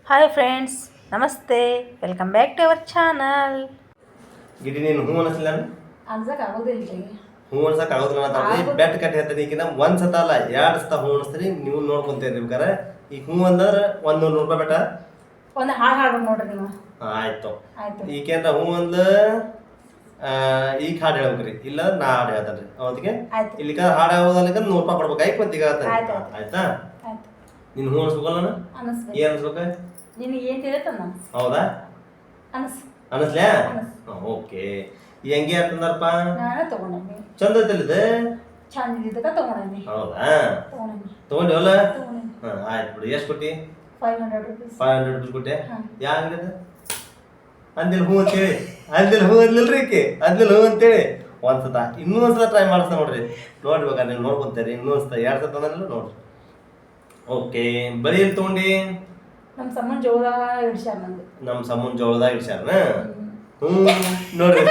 Hi friends, ನಮಸ್ತೆ. Welcome back to our channel. ಗಿಡಿ ನೀನು ಹೂ ಅನಿಸ್ಲಿಲ್ಲ ಅನ್ಸಕ್ ಆಗೋದಿಲ್ರಿ. ಹೂ ಅನ್ಸಕ್ ಆಗೋದಿಲ್ಲ ಅಂತ ಬೆಟ್ ಕಟ್ಟಿ ಹೇಳ್ತೀನಿ. ಈಗಿನ ಒಂದ್ ಸತ ಅಲ್ಲ 2 ಸತ ಹೂ ಅನಿಸ್ತೀನಿ. ನೀವು ನೋಡ್ಕೊಂತೀರಿ ಬೇಕಾರೆ. ಈಗ ಹೂ ಅಂದ್ರೆ 100 ರೂಪಾಯಿ ಬೆಟ್ಟ. ಒಂದು ಹಾಡು ಹಾಡ್ಬೇಕು ನೋಡ್ರಿ ನೀವು. ಆಯ್ತು ಆಯ್ತು. ಈಗೇನ್ರ ಹೂ ಅಂದ ಈಗ ಹಾಡು ಹೇಳ್ಬೇಕ್ರಿ, ಇಲ್ಲ ನಾ ಹಾಡು ಹೇಳ್ತಾನ್ರಿ ಅವತ್ತಿಗೆ. ಇಲ್ಲಿ ಹಾಡು ಹೇಳೋದಕ್ಕೆ 100 ರೂಪಾಯಿ ಕೊಡ್ಬೇಕು. ಆಯ್ತು ಮತ್ತೆ ಈಗ ಆಯ್ತಾ? ನೀನು ಹೂ ಅನ್ಸ್ಬೇಕಲ್ಲ? ಏನ್ ಅನ್ಸ್ಬೇಕು? ನಿನಗೆ ಏನ್ ತಿಳಿತದ? ಹೌದಾ? ಅನಸ್ಲ್ಯಾ? ಓಕೆ. ಈ ಹೆಂಗೆ ಅಂತಂದಪ್ಪ, ನಾನು ತಗೊಂಡೇನಿ. ಚಂದ ಐತಲ್ಲಿದೆ? ಚಂದ ಇದ್ದಕ್ಕ ತಗೊಂಡೇನಿ. ಹೌದಾ? ತಗೊಂಡಿವಲ್ಲ? ಆಯ್ತು ಬಿಡು. ಎಷ್ಟು ಕೊಟ್ಟಿ? 500 ರೂಪಾಯಿ ಕೊಟ್ಟೆ. ಯಾಂಗದ ಅಂದಿಲ್ಲ ಹೂ ಅಂತೇಳಿ? ಅಂದಿಲ್ಲ ಹೂ ಅಂದಿಲ್ರಿ ಈಕೆ, ಅಂದಿಲ್ಲ ಹೂ ಅಂತೇಳಿ. ಒಂದ್ಸತ ಇನ್ನೊಂದ್ಸಲ ಟ್ರೈ ಮಾಡಿಸ್ತಾ ನೋಡ್ರಿ. ನೋಡ್ಬೇಕಾದ್ರೆ ನೀವು ನೋಡ್ಕೊಂತೀರಿ. ಇನ್ನೊಂದ್ಸತ 2 ಸತ ಅಂದ್ರೆ ನೋಡ್ರಿ. ಓಕೆ. ಬರೀ ಎಲ್ಲಿ ತಗೊಂಡಿ? ನಮ್ಮ ಸಮ್ಮನ್ ಜೋಳದಾಗ ಇಡ್ಸ್ಯಾರ. ನಮ್ಮ ಸಮ್ಮನ್ ಜೋಳದಾಗ ಇಡ್ಸ್ಯಾರನ? ನೋಡ್ರಿ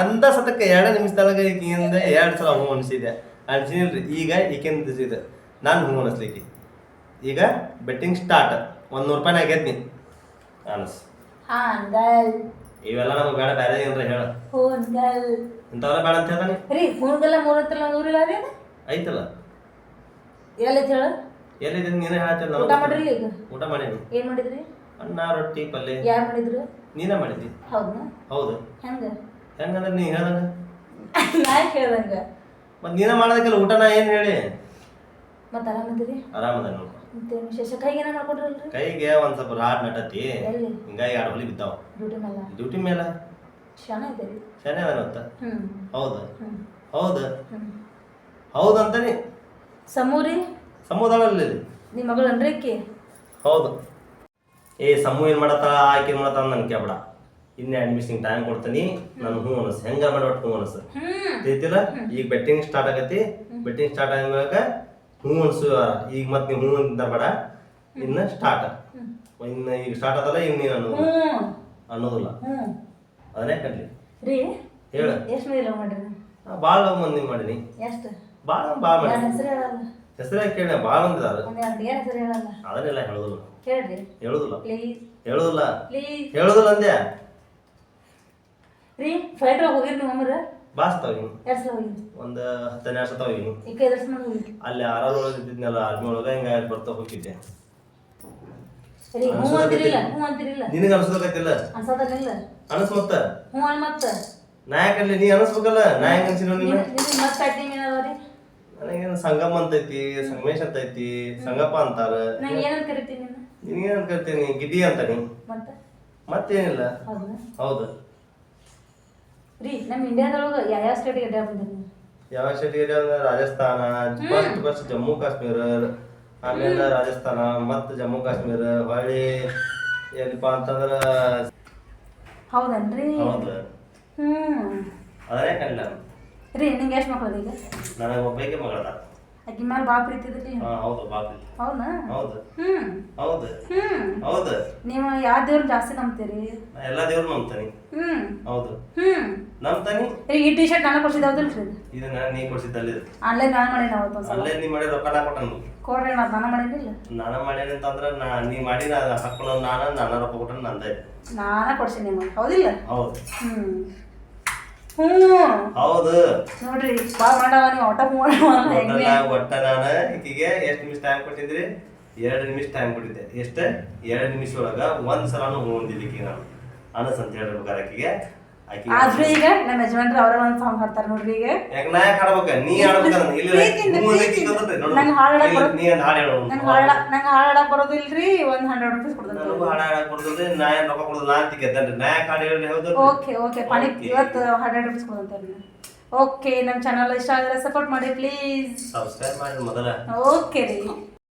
ಅಂತ ಸತಕ್ಕೆ 2 ನಿಮಿಷದೊಳಗೆ ಈಗಿಂದ 2 ಸಲ ಹೂ ಅನಿಸಿದೆ. ಅನ್ಸಿಲ್ರಿ. ಈಗ ಈಕೆಂದ ಇದು ನಾನು ಹೂ ಅನಿಸ್ಲಿಕ್ಕೆ. ಈಗ ಬೆಟ್ಟಿಂಗ್ ಸ್ಟಾರ್ಟ್. 100 ರೂಪಾಯಿನ ಆಗೈತಿ. ಅನಸ್ ಇವೆಲ್ಲ ನಮಗೆ ಬೇಡ, ಬೇರೆ ಏನ್ರ ಹೇಳ. ಇಂಥವೆಲ್ಲ ಬೇಡ ಅಂತ ಹೇಳ್ತಾನೆ ರೀ. ಫೋನ್ಗೆಲ್ಲ 300 ರೀ. ಐತಲ್ಲ, ಎಲ್ಲೈತಿ ಹೇಳ? ಎಲ್ಲಿದೆ ನೀನೇ ಹೇಳ್ತೀನಿ. ಊಟ ಮಾಡ್ರಿ ಈಗ? ಊಟ ಮಾಡೀನಿ. ಏನ್ ಮಾಡಿದ್ರಿ? ಅನ್ನ, ರೊಟ್ಟಿ, ಪಲ್ಯ. ಯಾರು ಮಾಡಿದ್ರು? ನೀನೇ ಮಾಡಿದ್ದಿ. ಹೌದಾ? ಹೌದು. ಹೆಂಗಂದ್ರೆ ನೀ ಹೇಳ್ದಂಗ. ನಾ ಹೇಳ್ದಂಗ ಮತ್ತೆ ನೀನೇ ಮಾಡೋದಕ್ಕೆಲ್ಲ ಊಟ. ನಾ ಏನು ಹೇಳಿ? ಮತ್ತೆ ಆರಾಮದಿರಿ? ಆರಾಮದ ನೋಡು. ಮತ್ತೆ ವಿಶೇಷ ಕೈಗೆ ಏನ ಮಾಡ್ಕೊಡ್ರಲ್ರಿ? ಕೈಗೆ ಒಂದ್ ಸ್ವಲ್ಪ ರಾಡ್ ನಟತಿ. ಹಿಂಗಾಗಿ 2 ಹೊಲಿ ಬಿದ್ದಾವ. ಡ್ಯೂಟಿ ಮೇಲೆ ಶಾನ ಇದ್ದೀರಿ. ಶಾನೆ ಅದ. ಹೌದು ಹೌದು ಹೌದು ಅಂತಾನೆ. ಸಮೂರಿ ಸಮುದಾಯಲ್ಲಿ ನಿಮ್ಮ ಮಗಳು ಅನ್ರಿಕ್ಕಿ? ಹೌದು. ಸಮೂ ಏನ್ ಮಾಡತ್ತ, ಆಕೆ ಏನ್ ಮಾಡತ್ತ ನನ್ ಕೇಳ್ಬೇಡ. ಇನ್ನೇ ಅಡ್ಮಿಷನ್ ಟೈಮ್ ಕೊಡ್ತೀನಿ. ನಾನು ಹೂ ಅನಸ್ ಹೆಂಗ ಮಾಡಿ ಒಟ್ಟು ಹೂ ಅನಸ್ ತಿಳಿತಿಲ್ಲ. ಈಗ ಬೆಟ್ಟಿಂಗ್ ಸ್ಟಾರ್ಟ್ ಆಗತಿ. ಬೆಟ್ಟಿಂಗ್ ಸ್ಟಾರ್ಟ್ ಆದ್ಮ್ಯಾಗ ಹೂ ಅನ್ಸು. ಈಗ ಮತ್ತೆ ನೀವು ಹೂ ಅಂತ ಬೇಡ. ಇನ್ನ ಸ್ಟಾರ್ಟ್. ಇನ್ನ ಈಗ ಸ್ಟಾರ್ಟ್ ಆದಲ್ಲ. ಇನ್ನು ನೀನು ಅನ್ನೋದಿಲ್ಲ. ಅದನ್ನೇ ಕಡ್ಲಿ ಹೇಳ. ಎಷ್ಟು ಮಂದಿ ಲವ್ ಮಾಡ್ರಿ? ಭಾಳ ಮಂದಿ ಮಾಡೀನಿ. ಎಷ್ಟು? ಭಾಳ ಮಾಡಿ. ಹೆಸರೇ ಕೇಳಿ ಭಾಳ ಮಂದಿ ಅದಾರ. ಅದನ್ನೆಲ್ಲ ಹೇಳುದಿಲ್ಲ. ಹೇಳುದಿಲ್ಲ ಹೇಳುದಿಲ್ಲ ಹೇಳುದಿಲ್ಲ ಅಂದ್ಯ ರೀ. ಫ್ಲೈಟ್ ಹೋಗಿರಿ ನೀವು ಅಮ್ಮರ? ಬಾಸ್ ತಾವಿನಿ. ಎರಡು ಸಲ ಹೋಗಿನಿ. ಒಂದು 10-12 ಸತ ಹೋಗಿನಿ. ಈಗ 5 ವರ್ಷ ಹೋಗಿನಿ. ಅಲ್ಲಿ ಆರಾರು ಒಳಗೆ ಇದ್ದಿದ್ನಲ್ಲ, ಆರ್ಮಿ ಒಳಗೆ ಹಿಂಗ ಬರ್ತಾ ಹೋಗಿದ್ದೆ. ನಿನಗೆ ಅನ್ಸೋದಕ್ಕಿಲ್ಲ? ಅನ್ಸೋದಿಲ್ಲ. ಅನಸ್ ಮತ್ತ ಹ್ಞೂ ಅನ್ ಮತ್ತ ನಾ ಯಾಕಲ್ಲಿ ನೀ ಅನಸ್ಬೇಕಲ್ಲ. ನಾ ಹೆಂಗ ಅನ್ಸಿನ ನೀನು? ನನಗೇನು ಸಂಗಮ ಅಂತೈತಿ, ಸಂಗಮೇಶ್ ಅಂತೈತಿ, ಸಂಗಪ್ಪ ಅಂತಾರ. ನಿನಗೇನು ಕರಿತೀನಿ? ಗಿಡ್ಡಿ ಅಂತಾನಿ. ಮತ್ತೇನಿಲ್ಲ. ಹೌದು ರೀ. ನಮ್ಮ ಇಂಡಿಯಾದೊಳಗೆ ಯಾವ ಸ್ಟೇಟ್ಗೆ ಅಡ್ಡಾಡ ಬಂದಿರಿ? ಯಾವ ಸ್ಟೇಟ್ಗೆ ಅಂದ್ರೆ ರಾಜಸ್ಥಾನ, ಫಸ್ಟ್ ಜಮ್ಮು ಕಾಶ್ಮೀರ, ಆಮೇಲೆ ರಾಜಸ್ಥಾನ, ಮತ್ತು ಜಮ್ಮು ಕಾಶ್ಮೀರ, ಹೊಳ್ಳಿ ಏನಪ್ಪಾ ಅಂತಂದ್ರ. ಹೌದನ್ರಿ? ಹೌದು. ಅದನ್ನೇ ಕಣ್ಣ ರೀ. ನಿಂಗೆ ಎಷ್ಟು ಮಕ್ಕಳು ಈಗ? ನನಗೆ ಒಬ್ಬಕ್ಕೆ ಮಗಳದ. ಆಕಿ ಮೇಲೆ ಭಾಳ ಪ್ರೀತಿ ಇದ್ರಿ? ಹೌದು, ಭಾಳ ಪ್ರೀತಿ. ಹೌದಾ? ಹೌದು ಹೌದು ಹೌದು. ನೀವು ಯಾವ ದೇವ್ರು ಜಾಸ್ತಿ ನಂಬ್ತೀರಿ? ಎಲ್ಲಾ ದೇವ್ರು ನಂಬ್ತಾನಿ. ಹೌದು ನಂಬ್ತಾನಿ. ಈ ಟಿ ಶರ್ಟ್ ನಾನು ಕೊಡ್ಸಿದ್ದೆ ಹೌದಿಲ್ರಿ? ಇದನ್ನ ನೀ ಕೊಡ್ಸಿದ್ದಲ್ಲಿ ಆನ್ಲೈನ್ ನಾನು ಮಾಡೀನಿ. ಅವತ್ತು ಆನ್ಲೈನ್ ನೀ ಮಾಡಿ ರೊಕ್ಕ ಕೊಟ್ಟನು ಕೊಡ್ರಿ. ನಾನು ಮಾಡೀನಿಲ್ಲ. ನಾನು ಮಾಡೇನಿ ಅಂತಂದ್ರೆ ನೀ ಮಾಡಿ ಹಾಕೊಂಡು ನಾನು ರೊಕ್ಕ ಕೊಟ್ಟನು ನಂದೇ. ನಾನೇ ಕೊಡ್ಸೀನಿ ನಿಮಗೆ. ಹೌದಿಲ್ಲ? ಹೌದು. ಹೌದು ನೋಡ್ರಿ. ಭಾಳ ಮಾಡವ ನೀವು. ಒಟ್ಟ ನಾನು ಈಕಿಗೆ ಎಷ್ಟು ನಿಮಿಷ ಟೈಮ್ ಕೊಟ್ಟಿದ್ರಿ? 2 ನಿಮಿಷ ಟೈಮ್ ಕೊಟ್ಟಿದ್ದೆ. ಎಷ್ಟು? 2 ನಿಮಿಷ ಒಳಗ ಒಂದ್ ಸಲಾನು ಹೂ ಹೊಂದಿದ್ದಕ್ಕೆ ನಾನು ಅನಸ್ ಅಂತ ಹೇಳ್ಬೇಕಾರೆ ಆಕಿಗೆ. ಆದ್ರೂ ಈಗ ನಮ್ಮ ಯಜಮಾನ್ರು ಅವರ ಒಂದು ಸಾಂಗ್ ಹಾಡ್ತಾರೆ ನೋಡ್ರಿ. ಈಗ ಯಾಕೆ ನಾ ಯಾಕೆ ಹಾಡ್ಬೇಕ? ನೀ ಹಾಡ್ಬೇಕಂದ್ರೆ ನಂಗೆ ಹಾಡಕ್ ಬರೋದಿಲ್ರಿ. 100 ರೂಪೀಸ್ ಕೊಡ್ತಾರೆ. ನನಗೂ ಹಾಡ ಹಾಡಕ್ ಕೊಡೋದಿಲ್ರಿ. ನಾ ಏನು ರೊಕ್ಕ ಕೊಡೋದಿಲ್ಲ. ನಾ ಅಂತಿದ್ದೇನ್ರಿ. ನಾ ಯಾಕೆ ಹಾಡು ಹೇಳಿ ಹೌದು? ಓಕೆ ಪಣಿ ಇವತ್ತು 100 ರೂಪೀಸ್ ಕೊಡ್ತಾರೆ. ಓಕೆ. ನಮ್ಮ ಚಾನಲ್ ಇಷ್ಟ ಆಗಿದ್ರೆ ಸಪೋರ್ಟ್ ಮಾಡಿ ಪ್ಲೀಸ್. ಸಬ್ಸ್ಕ್ರೈಬ್ ಮಾಡಿ ಮೊದಲ. ಓಕೆ ರೀ.